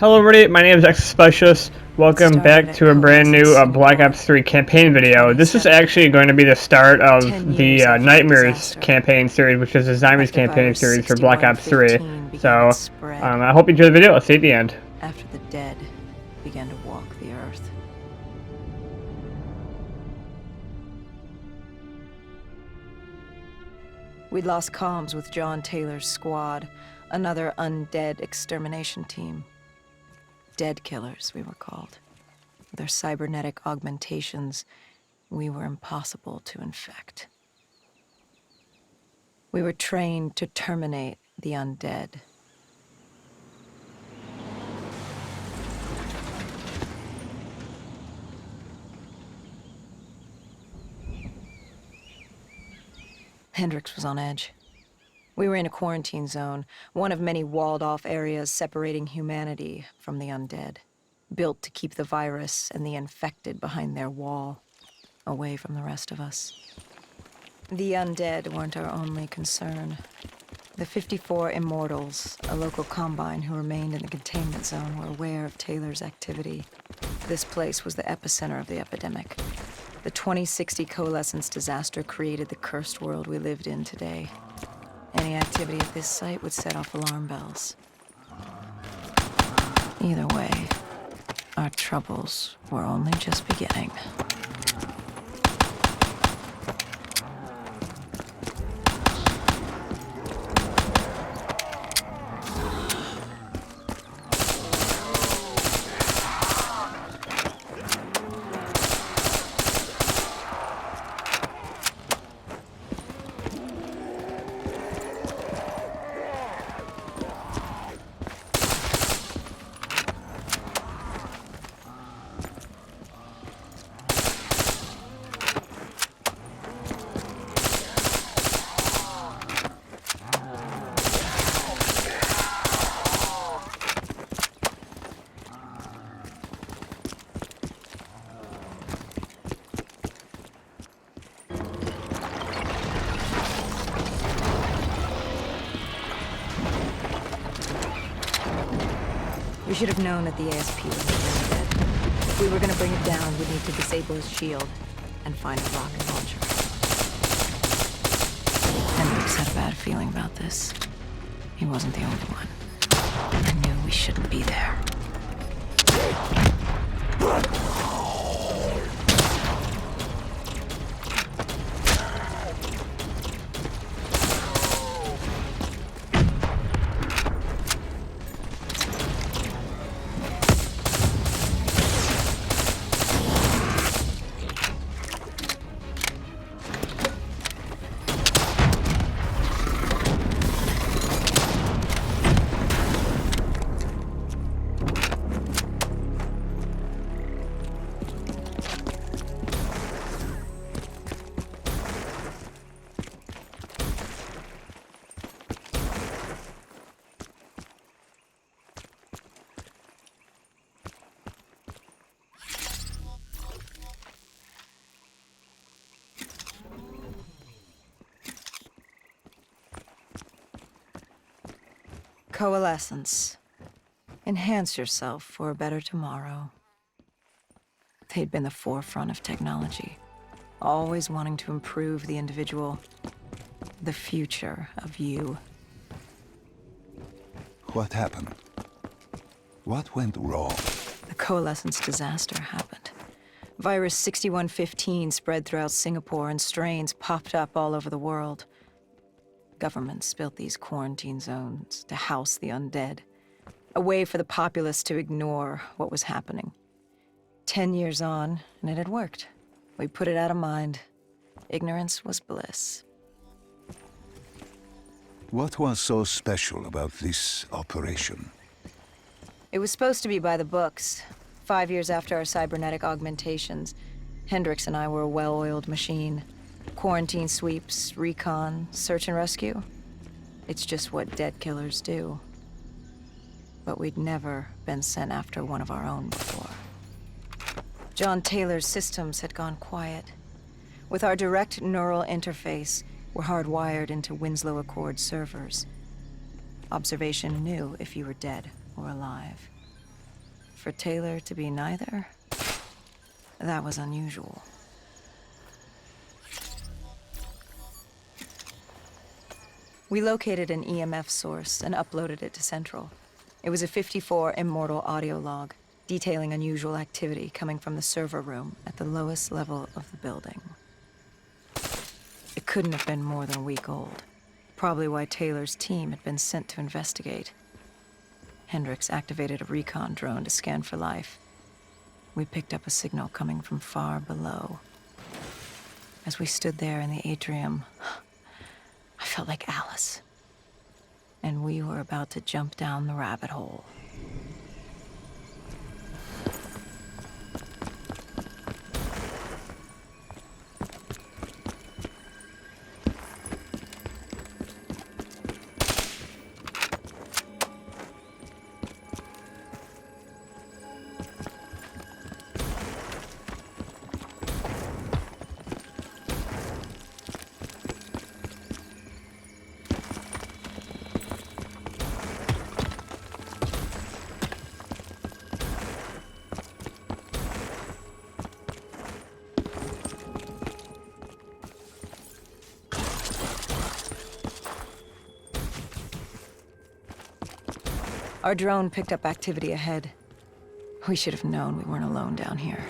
Hello everybody, my name is X Specialist. Welcome back to a brand new Black Ops 3 campaign video. This is actually going to be the start of the Nightmares campaign series, which is the Zombies campaign series for Black Ops 3. So, I hope you enjoy the video. I'll see you at the end. After the dead began to walk the earth. We'd lost comms with John Taylor's squad, another undead extermination team. Dead killers, we were called. With our cybernetic augmentations, we were impossible to infect. We were trained to terminate the undead. Hendricks was on edge. We were in a quarantine zone, one of many walled-off areas separating humanity from the undead, built to keep the virus and the infected behind their wall, away from the rest of us. The undead weren't our only concern. The 54 Immortals, a local combine who remained in the containment zone, were aware of Taylor's activity. This place was the epicenter of the epidemic. The 2060 coalescence disaster created the cursed world we lived in today. Any activity at this site would set off alarm bells. Either way, our troubles were only just beginning. We should have known that the ASP was dead. If we were gonna bring it down, we'd need to disable his shield and find a rocket launcher. Hendricks had a bad feeling about this. He wasn't the only one. I knew we shouldn't be there. Coalescence. Enhance yourself for a better tomorrow. They'd been the forefront of technology, always wanting to improve the individual, the future of you. What happened? What went wrong? The coalescence disaster happened. Virus 6115 spread throughout Singapore and strains popped up all over the world. Governments built these quarantine zones to house the undead, a way for the populace to ignore what was happening. 10 years on, and it had worked. We put it out of mind. Ignorance was bliss. What was so special about this operation? It was supposed to be by the books. 5 years after our cybernetic augmentations, Hendricks and I were a well-oiled machine. Quarantine sweeps, recon, search and rescue. It's just what dead killers do. But we'd never been sent after one of our own before. John Taylor's systems had gone quiet. With our direct neural interface, we're hardwired into Winslow Accord servers. Observation knew if you were dead or alive. for Taylor to be neither, that was unusual. We located an EMF source and uploaded it to Central. It was a 54 Immortal audio log, detailing unusual activity coming from the server room at the lowest level of the building. It couldn't have been more than a week old. Probably why Taylor's team had been sent to investigate. Hendricks activated a recon drone to scan for life. We picked up a signal coming from far below. As we stood there in the atrium, I felt like Alice. And we were about to jump down the rabbit hole. Our drone picked up activity ahead. We should have known we weren't alone down here.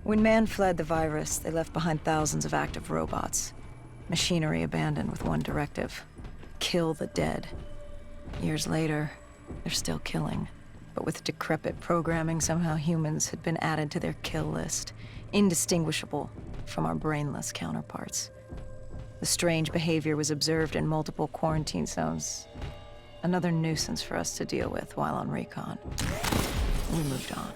When man fled the virus, they left behind thousands of active robots. Machinery abandoned with one directive: kill the dead. Years later, they're still killing. But with decrepit programming, somehow humans had been added to their kill list, indistinguishable from our brainless counterparts. The strange behavior was observed in multiple quarantine zones. Another nuisance for us to deal with while on recon. We moved on.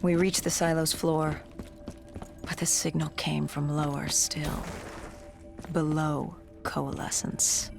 We reached the silo's floor, but the signal came from lower still, below coalescence.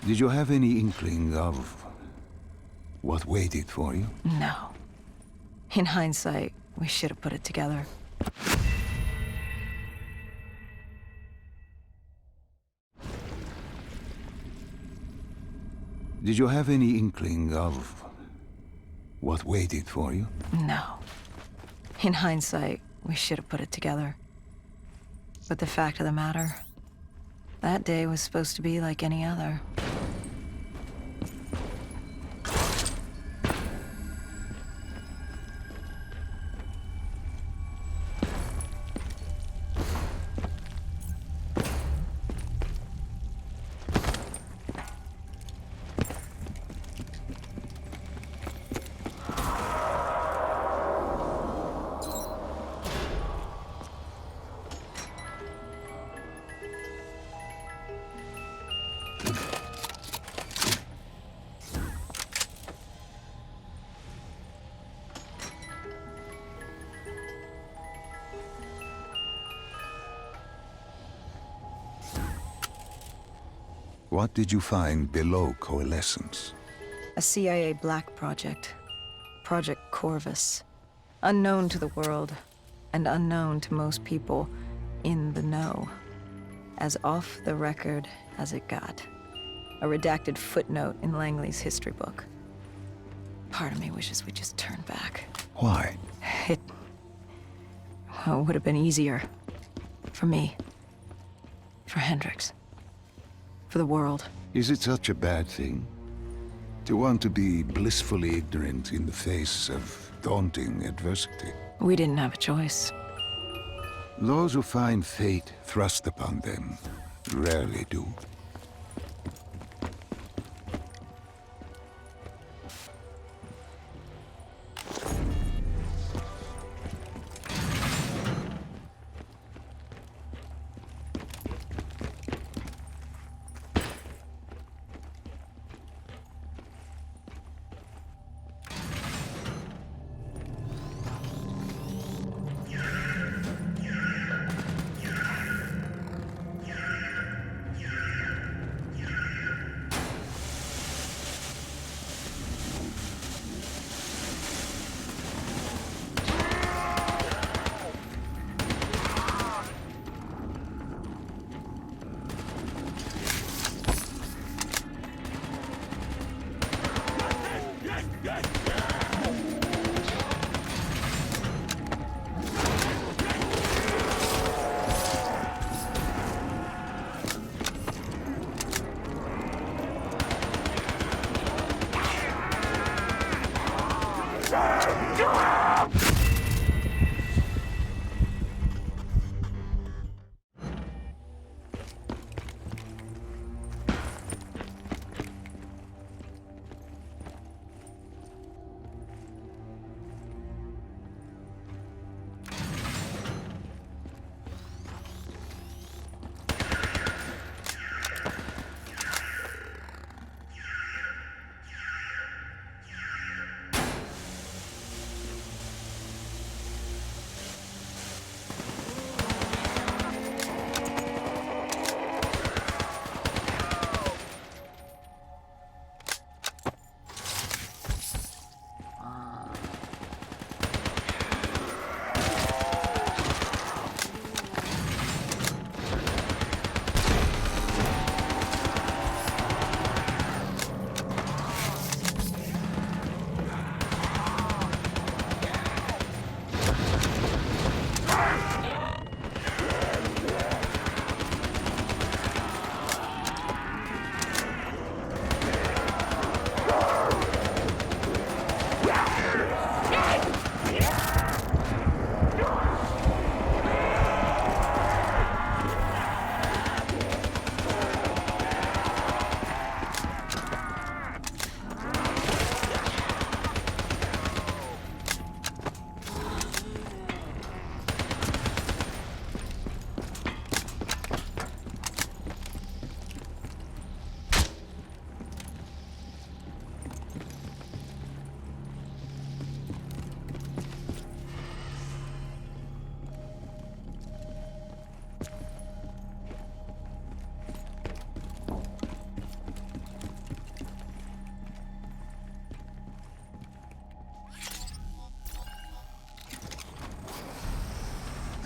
Did you have any inkling of what waited for you? No. In hindsight, we should have put it together. Did you have any inkling of what waited for you? No. In hindsight, we should have put it together. But the fact of the matter, that day was supposed to be like any other. What did you find below Coalescence? A CIA black project. Project Corvus. Unknown to the world, and unknown to most people in the know. As off the record as it got. A redacted footnote in Langley's history book. Part of me wishes we just turned back. Why? It would have been easier. For me. For Hendricks. For the world. Is it such a bad thing? To want to be blissfully ignorant in the face of daunting adversity? We didn't have a choice. Those who find fate thrust upon them rarely do.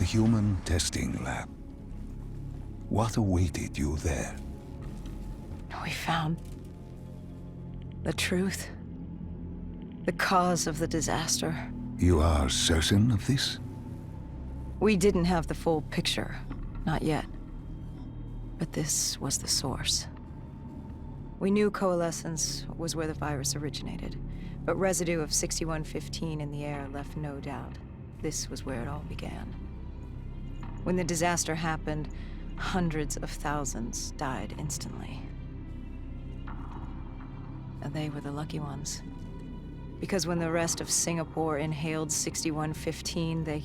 The human testing lab. What awaited you there? We found the truth. The cause of the disaster. You are certain of this? We didn't have the full picture. Not yet. But this was the source. We knew coalescence was where the virus originated, but residue of 6115 in the air left no doubt. This was where it all began. When the disaster happened, hundreds of thousands died instantly. And they were the lucky ones. Because when the rest of Singapore inhaled 6115, they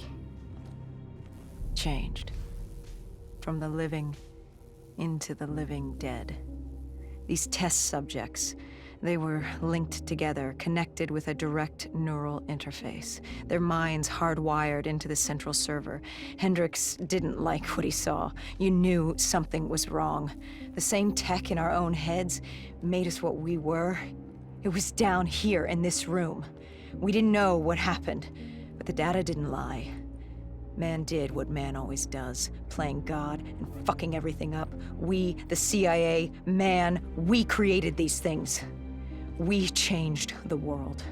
changed. From the living into the living dead. These test subjects, they were linked together, connected with a direct neural interface. Their minds hardwired into the central server. Hendricks didn't like what he saw. You knew something was wrong. The same tech in our own heads made us what we were. It was down here in this room. We didn't know what happened, but the data didn't lie. Man did what man always does, playing God and fucking everything up. We, the CIA, man, we created these things. We changed the world.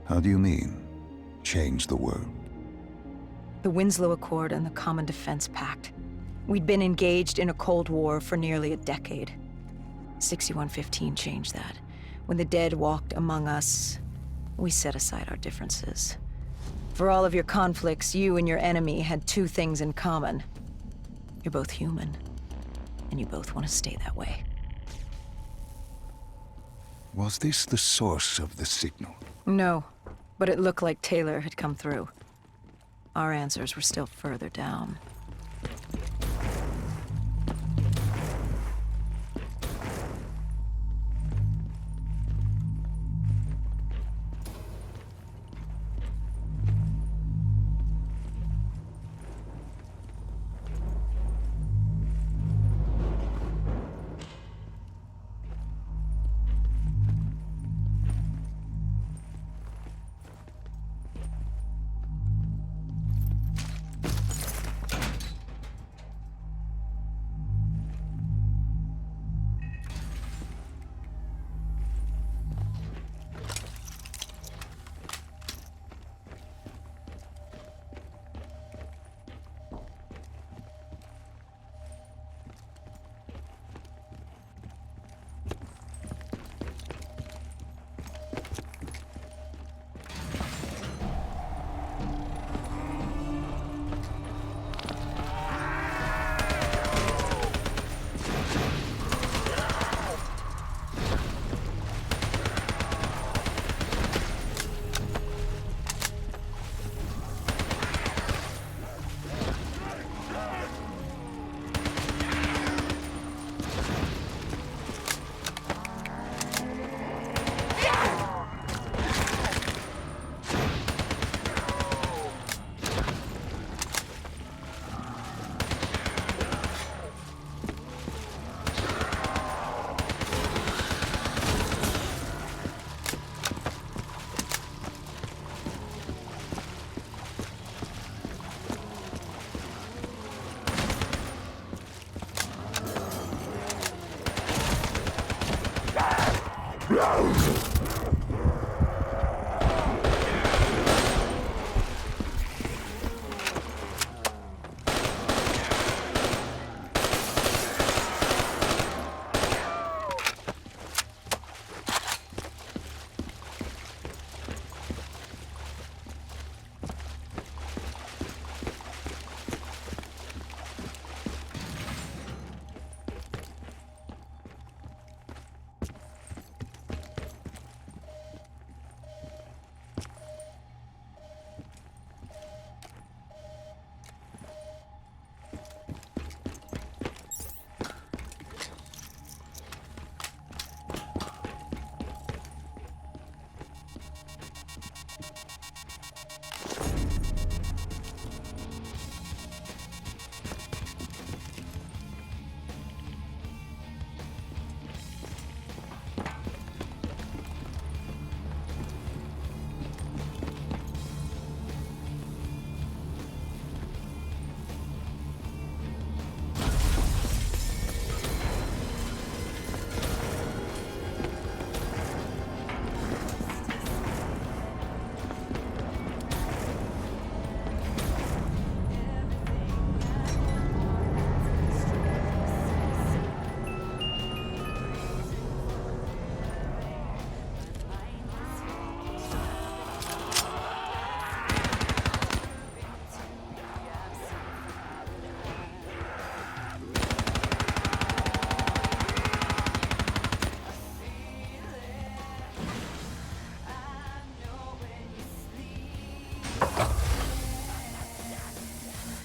How do you mean, change the world? The Winslow Accord and the Common Defense Pact. We'd been engaged in a Cold War for nearly a decade. 6115 changed that. When the dead walked among us, we set aside our differences. For all of your conflicts, you and your enemy had two things in common. You're both human, and you both want to stay that way. Was this the source of the signal? No, but it looked like Taylor had come through. Our answers were still further down.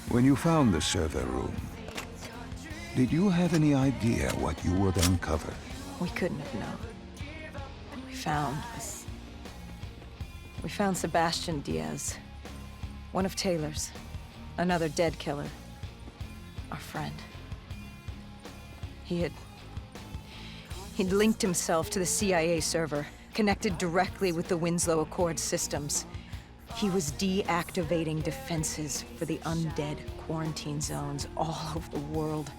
When you found the server room, did you have any idea what you would uncover? We couldn't have known. We found Sebastian Diaz. One of Taylor's. Another dead killer. Our friend. He'd linked himself to the CIA server, connected directly with the Winslow Accord systems. He was deactivating defenses for the undead quarantine zones all over the world.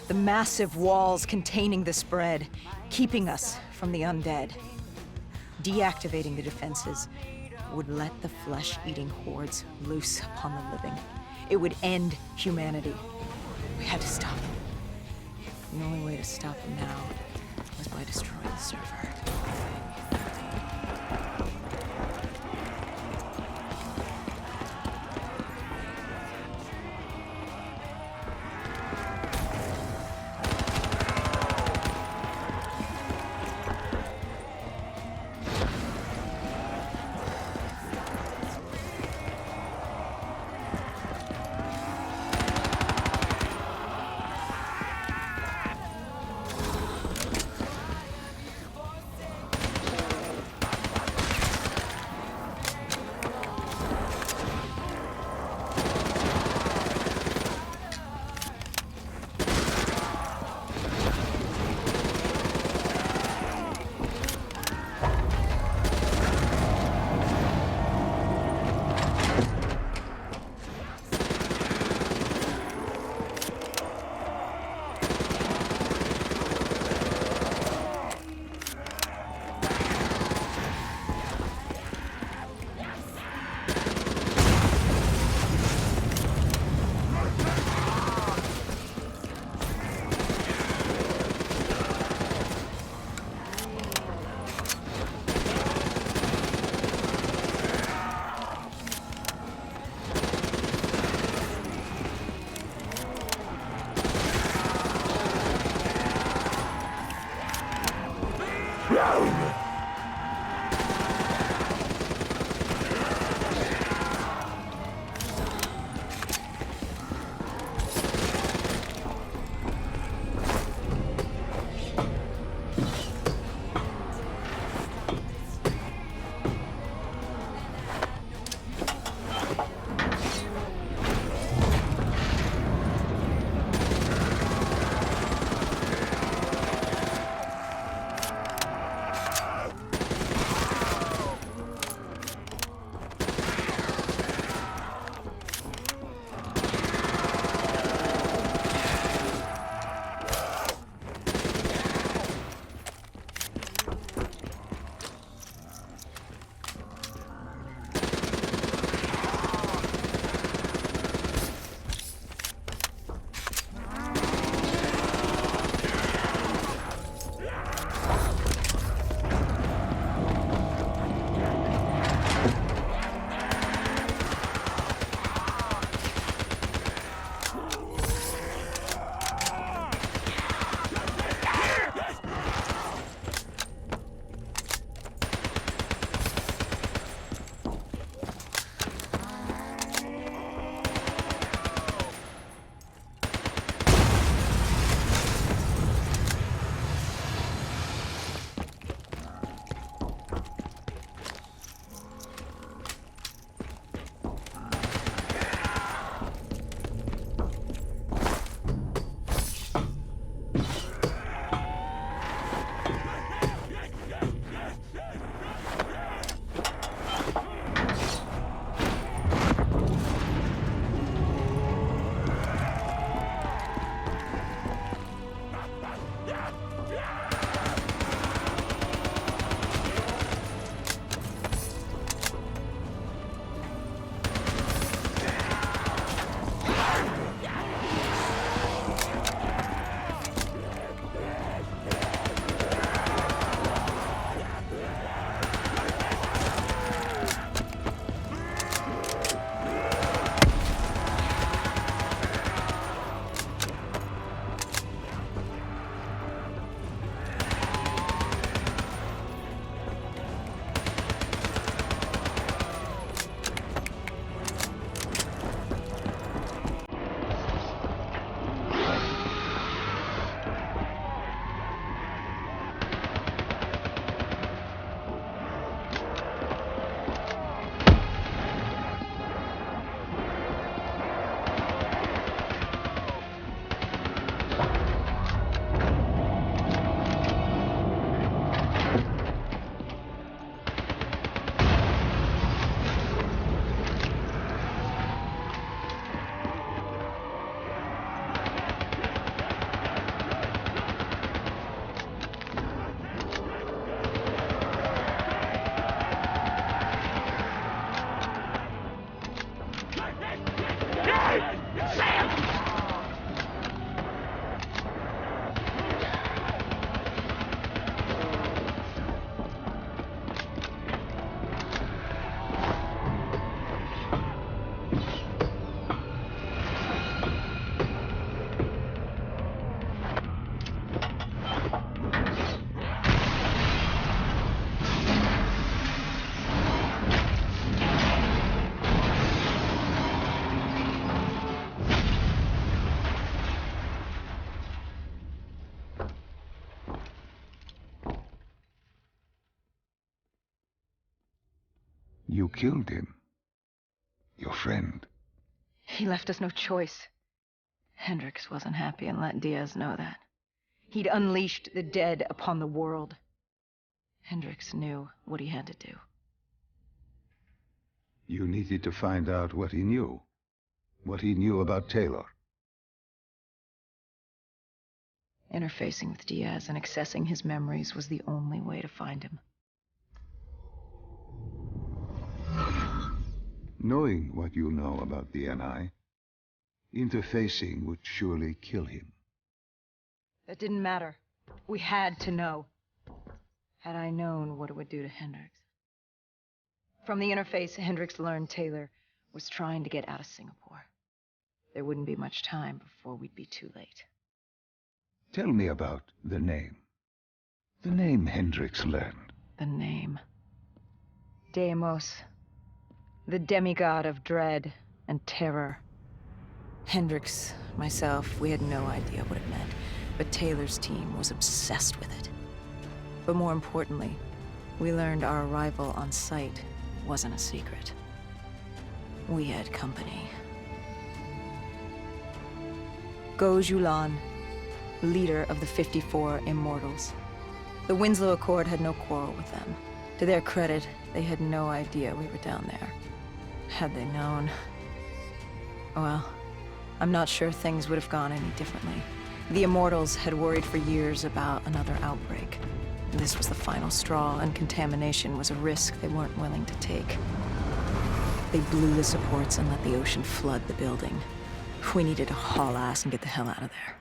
The massive walls containing the spread, keeping us from the undead. Deactivating the defenses would let the flesh-eating hordes loose upon the living. It would end humanity. We had to stop him. The only way to stop him now was by destroying the server. You killed him. Your friend. He left us no choice. Hendricks wasn't happy and let Diaz know that. He'd unleashed the dead upon the world. Hendricks knew what he had to do. You needed to find out what he knew. What he knew about Taylor. Interfacing with Diaz and accessing his memories was the only way to find him. Knowing what you know about the NI, interfacing would surely kill him. That didn't matter. We had to know. Had I known what it would do to Hendricks. From the interface, Hendricks learned Taylor was trying to get out of Singapore. There wouldn't be much time before we'd be too late. Tell me about the name. The name Hendricks learned. The name. Deimos. The demigod of dread and terror. Hendricks, myself, we had no idea what it meant, but Taylor's team was obsessed with it. But more importantly, we learned our arrival on site wasn't a secret. We had company. Go Julan, leader of the 54 Immortals. The Winslow Accord had no quarrel with them. To their credit, they had no idea we were down there. Had they known... well, I'm not sure things would have gone any differently. The Immortals had worried for years about another outbreak. This was the final straw, and contamination was a risk they weren't willing to take. They blew the supports and let the ocean flood the building. We needed to haul ass and get the hell out of there.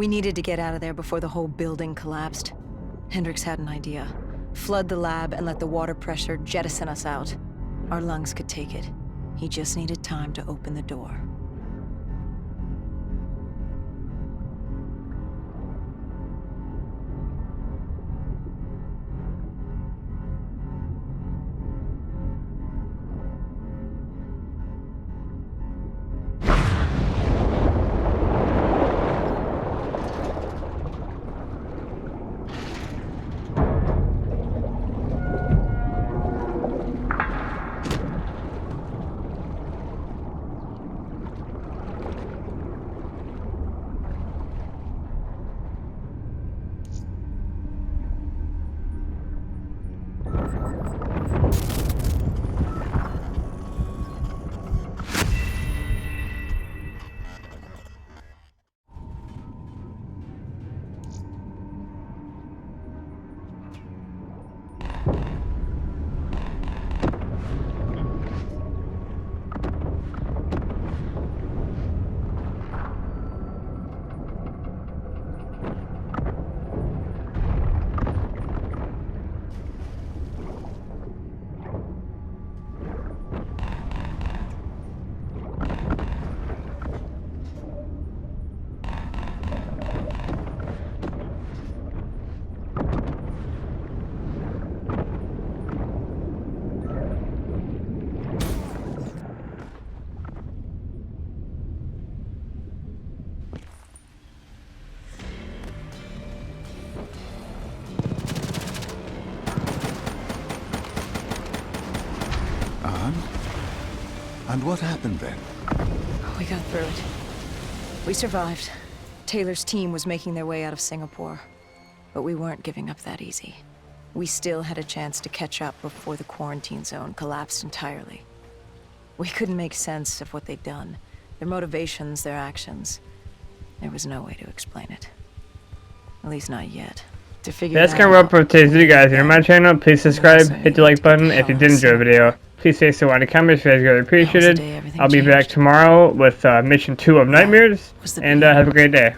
We needed to get out of there before the whole building collapsed. Hendricks had an idea. Flood the lab and let the water pressure jettison us out. Our lungs could take it. He just needed time to open the door. And what happened then? We got through it. We survived. Taylor's team was making their way out of Singapore. But we weren't giving up that easy. We still had a chance to catch up before the quarantine zone collapsed entirely. We couldn't make sense of what they'd done. Their motivations, their actions. There was no way to explain it. At least not yet. To figure That's that kind of out, what for today's video, guys. If you're on my channel, please subscribe, also hit the need like to button get if you the did hell enjoy the out of video. Please say so in the comments, you guys really appreciate the it. day everything I'll be back changed. tomorrow with mission 2 of Nightmares, was the and have a great day.